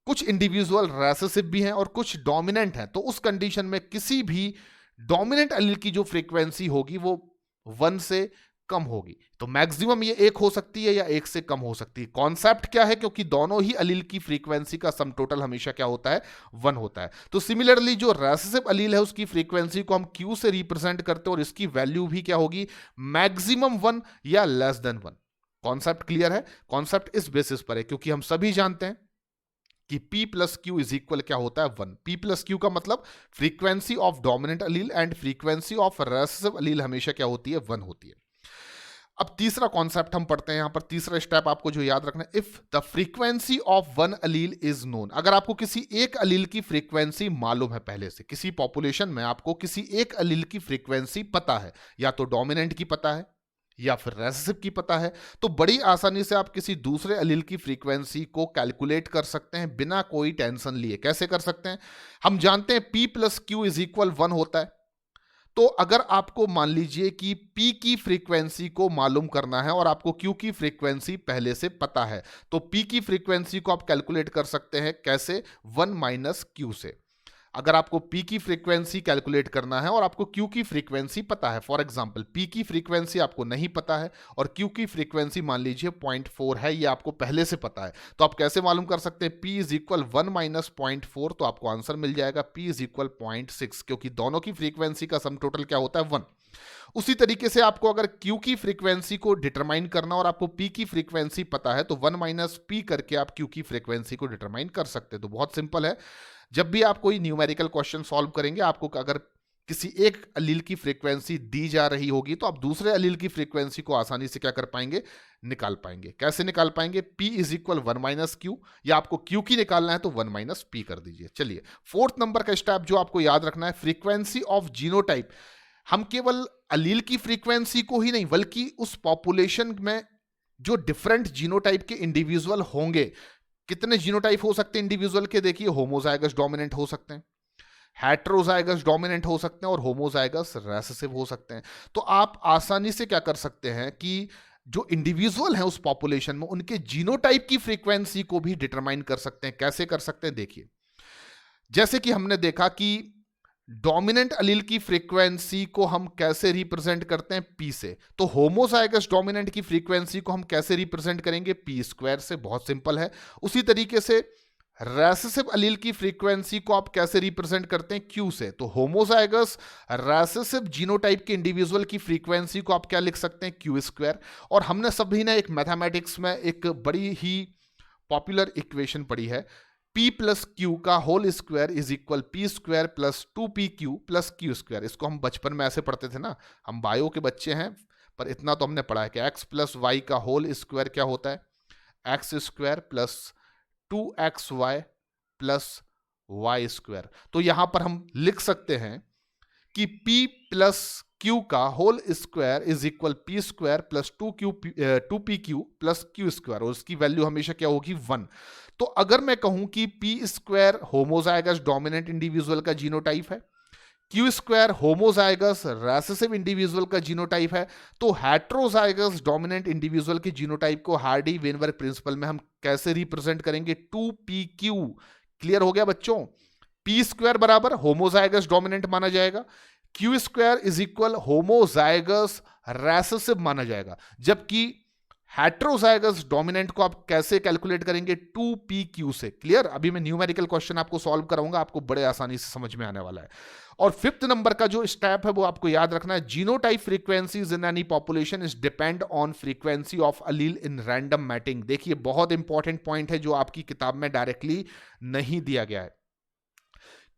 कुछ इंडिविजुअल रिसेसिव भी हैं और कुछ डोमिनेंट हैं, तो उस कंडीशन में किसी भी डोमिनेंट अलील की जो फ्रीक्वेंसी होगी वो 1 से कम होगी। तो मैक्सिमम ये 1 हो सकती है या 1 से कम हो सकती है। कॉन्सेप्ट क्या है, क्योंकि दोनों ही अलील की फ्रीक्वेंसी का सम टोटल हमेशा क्या होता है, 1 होता है। तो सिमिलरली जो रेसेसिव अलील है उसकी फ्रीक्वेंसी को हम Q से रिप्रेजेंट करते हैं और इसकी वैल्यू भी क्या होगी, मैक्सिमम 1 या लेस देन 1। कॉन्सेप्ट क्लियर है? कॉन्सेप्ट इस बेसिस पर है क्योंकि हम सभी जानते हैं कि P plus Q is equal क्या होता है, 1। P प्लस क्यू का मतलब frequency of dominant allele and frequency of recessive allele हमेशा क्या होती है, 1 होती है। अब तीसरा कॉन्सेप्ट हम पढ़ते हैं यहां पर, तीसरा स्टेप आपको जो याद रखना है, if the frequency of one Aleel is known. अगर आपको किसी एक अलील की फ्रीक्वेंसी मालूम है पहले से, किसी पॉपुलेशन में आपको किसी एक अलील की फ्रीक्वेंसी पता है, या तो डोमिनेंट की पता है या फिर रेसेसिव की पता है, तो बड़ी आसानी से आप किसी दूसरे अलील की फ्रीक्वेंसी को कैलकुलेट कर सकते हैं बिना कोई टेंशन लिए। कैसे कर सकते हैं? हम जानते हैं P plus Q is equal 1 होता है। तो अगर आपको मान लीजिए कि P की फ्रीक्वेंसी को मालूम करना है और आपको Q की फ्रीक्वेंसी पहले से पता है, तो P की फ्रीक्वेंसी को आप कैलकुलेट कर सकते हैं कैसे, 1 माइनस Q से। अगर आपको P की फ्रीक्वेंसी कैलकुलेट करना है और आपको Q की फ्रीक्वेंसी पता है, फॉर एग्जांपल P की फ्रीक्वेंसी आपको नहीं पता है और Q की फ्रीक्वेंसी मान लीजिए 0.4 है, ये आपको पहले से पता है, तो आप कैसे मालूम कर सकते हैं? P इज इक्वल 1 माइनस 0.4, तो आपको आंसर मिल जाएगा P इज इक्वल 0.6, क्योंकि दोनों की फ्रीक्वेंसी का सम टोटल क्या होता है, 1। उसी तरीके से आपको अगर Q की फ्रीक्वेंसी को डिटरमाइन करना और आपको P की फ्रीक्वेंसी पता है, तो 1 माइनस P करके आप Q की फ्रीक्वेंसी को डिटरमाइन कर सकते हैं। तो बहुत सिंपल है। जब भी आप कोई न्यूमेरिकल क्वेश्चन सॉल्व करेंगे, आपको अगर किसी एक अलील की फ्रीक्वेंसी दी जा रही होगी तो आप दूसरे अलील की फ्रीक्वेंसी को आसानी से क्या कर पाएंगे, निकाल पाएंगे। कैसे निकाल पाएंगे? P is equal 1 minus Q, या आपको Q की निकालना है तो 1 माइनस P कर दीजिए। चलिए, फोर्थ नंबर का स्टेप जो आपको याद रखना है, फ्रीक्वेंसी ऑफ जीनोटाइप। हम केवल अलील की फ्रीक्वेंसी को ही नहीं, बल्कि उस पॉपुलेशन में जो डिफरेंट जीनोटाइप के इंडिविजुअल होंगे, कितने जीनोटाइप हो सकते हैं इंडिविजुअल के? देखिए, होमोजाइगस डोमिनेंट हो सकते हैं, हेटेरोजाइगस डोमिनेंट हो सकते हैं और होमोजाइगस रेसेसिव हो सकते हैं। तो आप आसानी से क्या कर सकते हैं कि जो इंडिविजुअल हैं उस पॉपुलेशन में, उनके जीनोटाइप की फ्रीक्वेंसी को भी डिटरमाइन कर सकते हैं। कैसे कर सकते हैं? देखिए, जैसे कि हमने देखा कि डोमिनेंट अलील की फ्रीक्वेंसी को हम कैसे रिप्रेजेंट करते हैं, P से, तो होमोजाइगस डोमिनेंट की फ्रीक्वेंसी को हम कैसे रिप्रेजेंट करेंगे, P स्क्वायर से। बहुत सिंपल है। उसी तरीके से रेसेसिव अलील की फ्रीक्वेंसी को आप कैसे रिप्रेजेंट करते हैं, Q से। तो होमोजाइगस रेसेसिव जीनोटाइप के इंडिविजुअल की फ्रीक्वेंसी को आप क्या लिख सकते हैं, Q स्क्वायर। और हमने सभी ने एक मैथमेटिक्स में एक बड़ी ही पॉपुलर इक्वेशन पढ़ी है, P प्लस क्यू का whole square is equal P square plus 2PQ plus Q square. इसको हम बचपन में ऐसे पढ़ते थे ना, हम बायो के बच्चे हैं, पर इतना तो हमने पढ़ा है कि x प्लस वाई का होल स्क्वायर क्या होता है, X square plus 2xy plus Y square. तो यहां पर हम लिख सकते हैं कि P प्लस Q का whole square is equal P square plus 2PQ plus Q square, और उसकी वैल्यू हमेशा क्या होगी, 1। तो अगर मैं कहूं कि P square homozygous dominant individual का जीनोटाइप है, Q square homozygous recessive individual का जीनोटाइप है, तो हेटेरोजाइगस डोमिनेंट इंडिविजुअल के जीनोटाइप को हार्डी वेनबर्ग प्रिंसिपल में हम कैसे रिप्रेजेंट करेंगे, 2PQ। क्लियर हो गया बच्चों? P स्क्वायर बराबर होमोजाइगस डोमिनेंट माना जाएगा, Q square is equal homozygous recessive माना जाएगा, जबकि हेटेरोजाइगस डोमिनेंट को आप कैसे कैलकुलेट करेंगे, 2PQ से। क्लियर? अभी मैं न्यूमेरिकल क्वेश्चन आपको सॉल्व कराऊंगा, आपको बड़े आसानी से समझ में आने वाला है। और फिफ्थ नंबर का जो स्टेप है वो आपको याद रखना है, genotype frequencies in any population is depend on frequency of allele in random mating. देखिए, बहुत इंपॉर्टेंट पॉइंट है जो आपकी किताब में डायरेक्टली नहीं दिया गया है।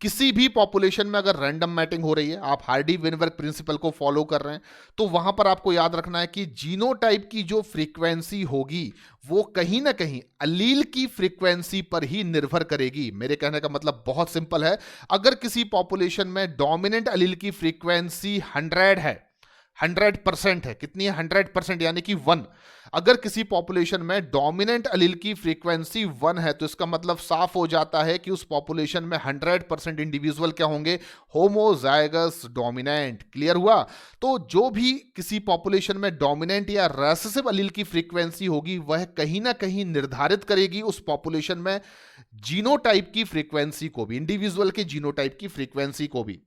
किसी भी पॉपुलेशन में अगर रैंडम मैटिंग हो रही है, आप हार्डी वेनबर्ग प्रिंसिपल को फॉलो कर रहे हैं, तो वहां पर आपको याद रखना है कि जीनोटाइप की जो फ्रीक्वेंसी होगी वो कहीं ना कहीं अलील की फ्रीक्वेंसी पर ही निर्भर करेगी। मेरे कहने का मतलब बहुत सिंपल है, अगर किसी पॉपुलेशन में डोमिनेंट अलील की फ्रीक्वेंसी 100 है, 100% है, कितनी है, 100%, यानी कि 1। अगर किसी पॉपुलेशन में डोमिनेंट अलील की फ्रीक्वेंसी 1 है, तो इसका मतलब साफ हो जाता है कि उस पॉपुलेशन में 100% इंडिविजुअल क्या होंगे, होमोजाइगस डोमिनेंट। क्लियर हुआ? तो जो भी किसी पॉपुलेशन में डोमिनेंट या रेसेसिव अलील की फ्रीक्वेंसी होगी, वह कहीं ना कहीं निर्धारित करेगी उस पॉपुलेशन में जीनोटाइप की फ्रीक्वेंसी को भी, इंडिविजुअल के जीनोटाइप की फ्रीक्वेंसी को भी।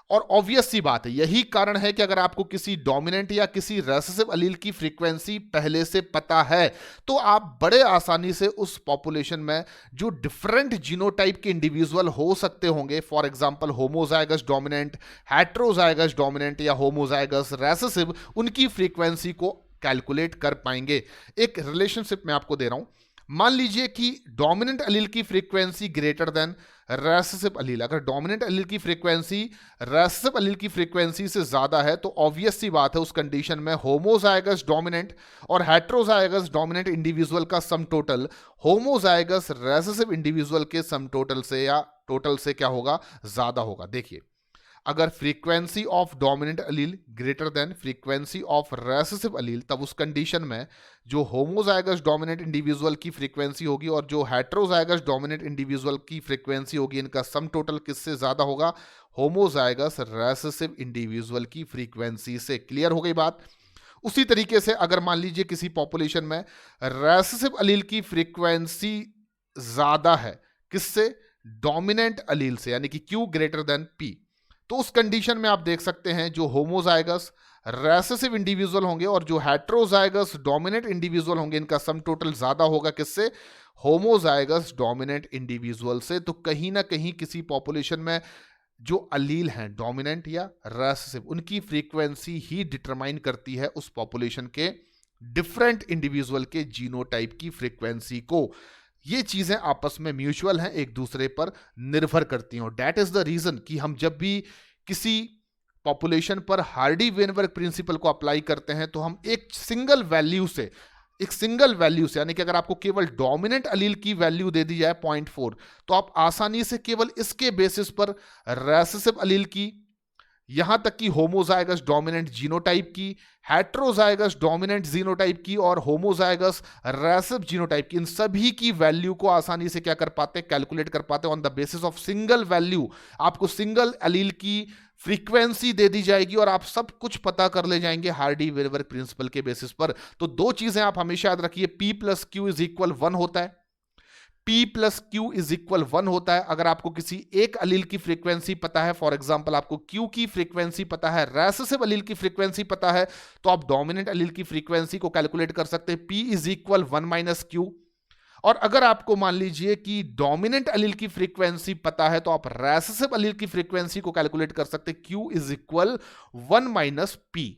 और ऑब्वियस सी बात है, यही कारण है कि अगर आपको किसी डोमिनेंट या किसी रेसेसिव अलील की फ्रीक्वेंसी पहले से पता है तो आप बड़े आसानी से उस पॉपुलेशन में जो डिफरेंट जीनोटाइप के इंडिविजुअल हो सकते होंगे, for example homozygous dominant, heterozygous dominant या होमोजाइगस रेसेसिव, उनकी फ्रीक्वेंसी को कैलकुलेट कर पाएंगे। एक रिलेशनशिप मैं आपको दे रहा हूं, मान लीजिए कि डोमिनेंट अलील की फ्रीक्वेंसी ग्रेटर देन रेसेसिव अलील। अगर डोमिनेंट अलील की फ्रीक्वेंसी रेसेसिव अलील की फ्रीक्वेंसी से ज्यादा है तो ऑब्वियस सी बात है उस कंडीशन में होमोजाइगस डोमिनेंट और हेटेरोजाइगस डोमिनेंट इंडिविजुअल का sum total homozygous recessive individual के सम टोटल से या टोटल से क्या होगा, ज्यादा होगा। देखिए, अगर frequency of dominant allele greater than frequency of recessive allele, तब उस कंडीशन में जो होमोजाइगस डोमिनेंट इंडिविजुअल की फ्रीक्वेंसी होगी और जो हेटेरोजाइगस डोमिनेंट इंडिविजुअल की फ्रीक्वेंसी होगी, इनका सम टोटल किससे ज्यादा होगा, होमोजाइगस रेसेसिव इंडिविजुअल की फ्रीक्वेंसी से। क्लियर हो गई बात। उसी तरीके से अगर मान लीजिए किसी पॉपुलेशन में रेसेसिव अलील की फ्रीक्वेंसी ज्यादा है, किससे, डोमिनेंट अलील से, यानी कि Q ग्रेटर देन P, तो उस कंडीशन में आप देख सकते हैं जो होमोजाइगस रेसेसिव इंडिविजुअल होंगे और जो हेटेरोजाइगस डोमिनेंट इंडिविजुअल होंगे, इनका सम टोटल ज्यादा होगा किससे, होमोजाइगस डोमिनेंट इंडिविजुअल से। तो कहीं ना कहीं किसी पॉपुलेशन में जो अलील हैं डोमिनेंट या रेसेसिव, उनकी फ्रीक्वेंसी ही डिटरमाइन करती है उस पॉपुलेशन के डिफरेंट इंडिविजुअल के जीनोटाइप की फ्रीक्वेंसी को। ये चीजें आपस में म्यूचुअल हैं, एक दूसरे पर निर्भर करती हैं। और दैट इज द रीजन कि हम जब भी किसी पॉपुलेशन पर हार्डी वेनबर्ग प्रिंसिपल को अप्लाई करते हैं तो हम एक सिंगल वैल्यू से यानी कि अगर आपको केवल डोमिनेंट अलील की वैल्यू दे दी जाए 0.4, तो आप आसानी से केवल इसके बेसिस पर रेसेसिव अलील की, यहां तक कि होमोजाइगस डोमिनेंट जीनोटाइप की, हेटेरोजाइगस डोमिनेंट जीनोटाइप की और होमोजाइगस रेसेसिव जीनोटाइप की, इन सभी की वैल्यू को आसानी से क्या कर पाते हैं, कैलकुलेट कर पाते हैं on the basis of single value. आपको सिंगल अलील की फ्रीक्वेंसी दे दी जाएगी और आप सब कुछ पता कर ले जाएंगे हार्डी वेनबर्ग प्रिंसिपल के बेसिस पर। तो दो चीजें आप हमेशा याद रखिए, P plus Q is equal 1 होता है, P plus Q is equal 1 होता है अगर आपको किसी एक अलील की फ्रीक्वेंसी पता है। फॉर एग्जांपल आपको Q की फ्रीक्वेंसी पता है, रेसेसिव अलील की फ्रीक्वेंसी पता है, तो आप डोमिनेंट अलील की फ्रीक्वेंसी को कैलकुलेट कर सकते हैं, P is equal 1 minus Q। और अगर आपको मान लीजिए कि डोमिनेंट अलील की फ्रीक्वेंसी पता है तो आप रेसेसिव अलील की फ्रीक्वेंसी को कैलकुलेट कर सकते हैं, Q is equal 1 minus P।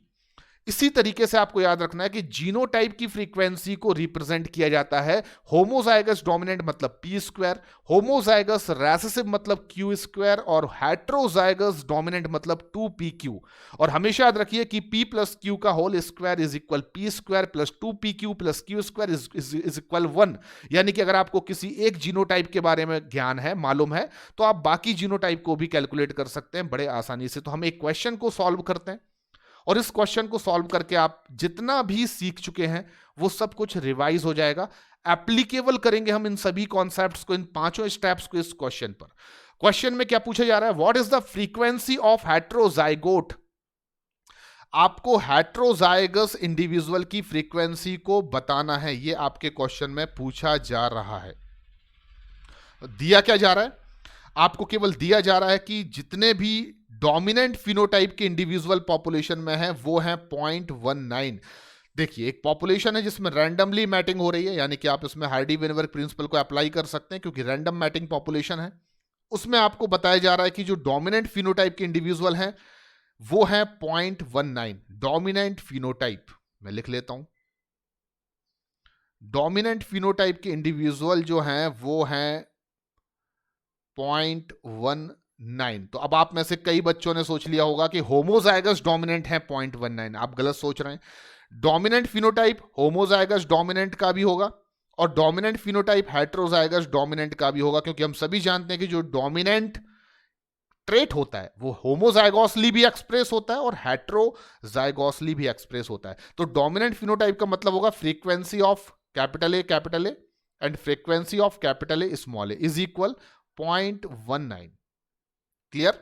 इसी तरीके से आपको याद रखना है कि जीनोटाइप की फ्रीक्वेंसी को रिप्रेजेंट किया जाता है होमोजाइगस डोमिनेंट मतलब P स्क्वायर, होमोजाइगस रेसेसिव मतलब Q स्क्वायर और हेटेरोजाइगस डोमिनेंट मतलब 2PQ। और हमेशा याद रखिए कि P प्लस Q का whole square is equal P square plus 2PQ plus Q square is equal 1। यानी कि अगर आपको किसी एक जीनोटाइप के बारे में ज्ञान है, मालूम है, तो आप बाकी जीनोटाइप को भी कैलकुलेट कर सकते हैं बड़े आसानी से। तो हम एक क्वेश्चन को सॉल्व करते हैं और इस क्वेश्चन को सॉल्व करके आप जितना भी सीख चुके हैं वो सब कुछ रिवाइज हो जाएगा। एप्लीकेबल करेंगे हम इन सभी कॉन्सेप्ट्स को, इन पांचों स्टेप्स को इस क्वेश्चन पर। क्वेश्चन में क्या पूछा जा रहा है, what is the frequency of heterozygote. आपको हेटेरोजाइगस इंडिविजुअल की फ्रीक्वेंसी को बताना है, ये आपके क्वेश्चन में पूछा जा रहा है। दिया क्या जा रहा है, आपको केवल दिया जा रहा है कि जितने भी डोमिनेंट फिनोटाइप के इंडिविजुअल पॉपुलेशन में है वो है 0.19। देखिए, एक पॉपुलेशन है जिसमें रैंडमली मैटिंग हो रही है, यानी कि आप इसमें हार्डी वेनबर्ग प्रिंसिपल को अप्लाई कर सकते हैं क्योंकि रैंडम मैटिंग पॉपुलेशन है। उसमें आपको बताया जा रहा है कि जो डोमिनेंट फिनोटाइप के इंडिविजुअल हैं वो है 0.19 डोमिनेंट फिनोटाइप। मैं लिख लेता हूं, डोमिनेंट फिनोटाइप के इंडिविजुअल जो हैं वो हैं 0.19। तो अब आप में से कई बच्चों ने सोच लिया होगा कि होमोजाइगस डोमिनेंट है 0.19। आप गलत सोच रहे हैं। डोमिनेंट फिनोटाइप होमोजाइगस डोमिनेंट का भी होगा और डोमिनेंट फिनोटाइप हेटेरोजाइगस डोमिनेंट का भी होगा, क्योंकि हम सभी जानते हैं कि जो डोमिनेंट ट्रेट होता है वो होमोजाइगोसली भी एक्सप्रेस होता है और हेटेरोजाइगोसली भी एक्सप्रेस होता है। तो डोमिनेंट फिनोटाइप का मतलब होगा frequency of capital A and frequency of capital A small A is equal 0.19। Clear.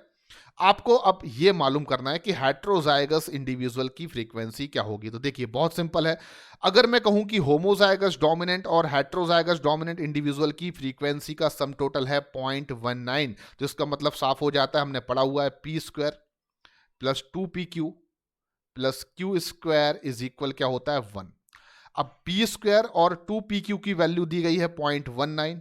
आपको अब यह मालूम करना है कि हेटेरोजाइगस इंडिविजुअल की फ्रीक्वेंसी क्या होगी। तो देखिए, बहुत सिंपल है। अगर मैं कहूं कि होमोजाइगस डोमिनेंट और हेटेरोजाइगस डोमिनेंट इंडिविजुअल की फ्रीक्वेंसी का सम टोटल है 0.19, तो इसका मतलब साफ हो जाता है, हमने पढ़ा हुआ है P square plus 2pq plus Q square is equal क्या होता है 1। अब पी स्क्वायर और 2pq की वैल्यू दी गई है 0.19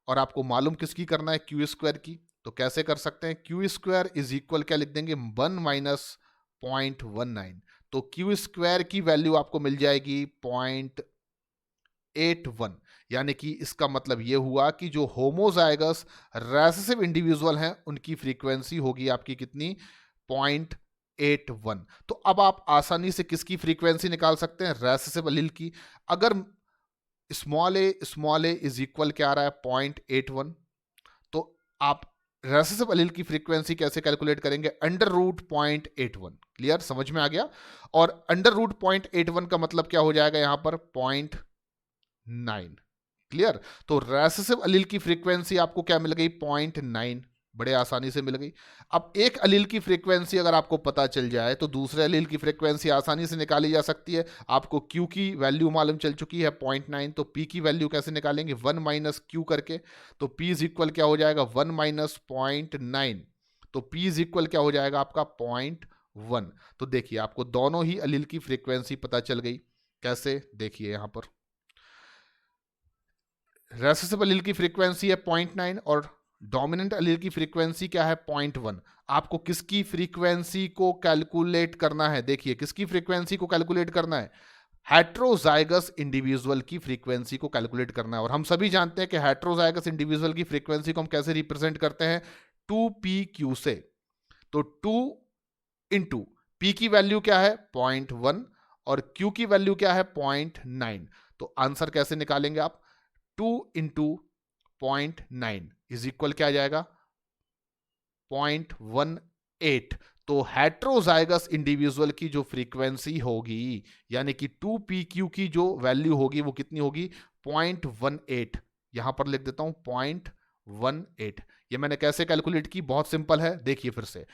और आपको मालूम किसकी करना है, क्यू स्क्वायर की। तो कैसे कर सकते हैं, क्यू स्क्वायर इज इक्वल क्या लिख देंगे 1 माइनस 0.19। तो क्यू स्क्वायर की वैल्यू आपको मिल जाएगी 0.81, यानी कि इसका मतलब ये हुआ कि जो होमोजाइगस रेसेसिव इंडिविजुअल हैं उनकी फ्रीक्वेंसी होगी आपकी कितनी 0.81। तो अब आप आसानी से किसकी फ्रीक्वेंसी निकाल सकते हैं, रेसेसिव एलील की। अगर स्मॉल ए इज इक्वल क्या आ रहा है 0.81, तो आप रेसेसिव एलील की फ्रीक्वेंसी कैसे कैलकुलेट करेंगे, अंडर रूट 0.81। क्लियर, समझ में आ गया। और अंडर रूट 0.81 का मतलब क्या हो जाएगा यहां पर 0.9। क्लियर, तो रेसेसिव एलील की फ्रीक्वेंसी आपको क्या मिल गई 0.9, बड़े आसानी से मिल गई। अब एक एलील की फ्रीक्वेंसी अगर आपको पता चल जाए तो दूसरे एलील की फ्रीक्वेंसी आसानी से निकाली जा सकती है। आपको Q की वैल्यू मालूम चल चुकी है 0.9, तो P की वैल्यू कैसे निकालेंगे 1 माइनस Q करके। तो P इज इक्वल क्या हो जाएगा 1 माइनस 0.9, तो P इज इक्वल क्या हो जाएगा आपका 0.1। तो देखिए आपको दोनों ही एलील की फ्रीक्वेंसी पता चल गई। कैसे, देखिए यहां पर रेसेसिव एलील की फ्रीक्वेंसी है 0.9 और डोमिनेंट एलील की फ्रीक्वेंसी क्या है 0.1। आपको किसकी फ्रीक्वेंसी को कैलकुलेट करना है, देखिए किसकी फ्रीक्वेंसी को कैलकुलेट करना है, हेट्रोजाइगस इंडिविजुअल की फ्रीक्वेंसी को कैलकुलेट करना है। और हम सभी जानते हैं कि हेट्रोजाइगस इंडिविजुअल की फ्रीक्वेंसी को हम कैसे रिप्रेजेंट करते हैं 2pq से। तो 2 इंटू p की वैल्यू क्या है 0.1 और q की वैल्यू क्या है 0.9। तो आंसर कैसे निकालेंगे आप, 2 इंटू 0.9 इज इक्वल क्या आ जाएगा 0.18। तो हेट्रोजाइगस इंडिविजुअल की जो फ्रीक्वेंसी होगी यानी कि 2pq की जो वैल्यू होगी वो कितनी होगी 0.18। यहां पर लिख देता हूं 0.18। ये मैंने कैसे कैलकुलेट की, बहुत सिंपल है, देखिए फिर से।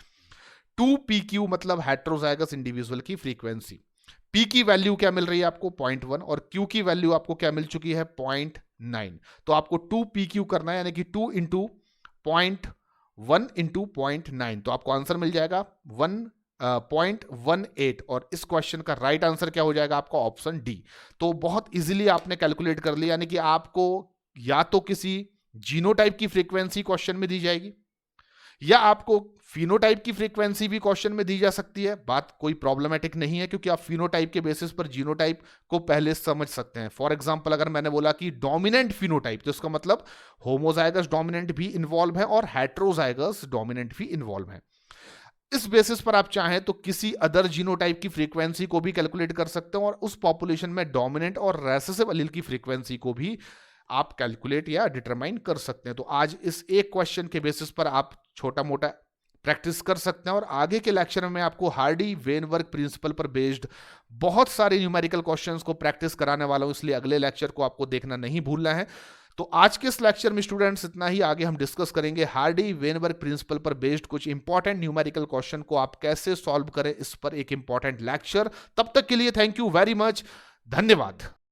2pq मतलब हेट्रोजाइगस इंडिविजुअल की फ्रीक्वेंसी, p की वैल्यू क्या मिल रही है आपको 0.1 और q की वैल्यू आपको क्या मिल चुकी है 0.9। तो आपको 2pq करना है यानी कि 2 इंटू 0.1 इंटू 0.9, तो आपको आंसर मिल जाएगा 1.18 और इस क्वेश्चन का राइट आंसर क्या हो जाएगा आपका ऑप्शन डी। तो बहुत इजीली आपने कैलकुलेट कर लिया, यानी कि आपको या तो किसी जीनोटाइप की फ्रीक्वेंसी क्वेश्चन में दी जाएगी या आपको फिनोटाइप की फ्रीक्वेंसी भी क्वेश्चन में दी जा सकती है। बात कोई प्रॉब्लमेटिक नहीं है क्योंकि आप फिनोटाइप के बेसिस पर जीनोटाइप को पहले समझ सकते हैं। फॉर एग्जांपल अगर मैंने बोला कि डोमिनेंट फिनोटाइप, तो इसका मतलब होमोजाइगस डोमिनेंट भी इन्वॉल्व है और हेट्रोजाइगस डोमिनेंट भी इन्वॉल्व है। इस बेसिस पर आप चाहें तो किसी अदर जीनोटाइप की फ्रीक्वेंसी को भी कैलकुलेट कर सकते हैं और उस पॉपुलेशन में डोमिनेंट और रेसेसिव एलील की फ्रीक्वेंसी को भी आप कैलकुलेट या डिटरमाइन कर सकते हैं। तो आज इस एक क्वेश्चन के बेसिस पर आप छोटा मोटा प्रैक्टिस कर सकते हैं और आगे के लेक्चर में आपको हार्डी वेनबर्ग प्रिंसिपल पर बेस्ड बहुत सारे न्यूमेरिकल क्वेश्चंस को प्रैक्टिस कराने वाला हूं, इसलिए अगले लेक्चर को आपको देखना नहीं भूलना है। तो आज के इस लेक्चर में स्टूडेंट्स इतना ही। आगे हम डिस्कस करेंगे हार्डी वेनबर्ग प्रिंसिपल पर बेस्ड कुछ इंपॉर्टेंट न्यूमेरिकल क्वेश्चन को आप कैसे सॉल्व करें, इस पर एक इंपॉर्टेंट लेक्चर। तब तक के लिए थैंक यू वेरी मच, धन्यवाद।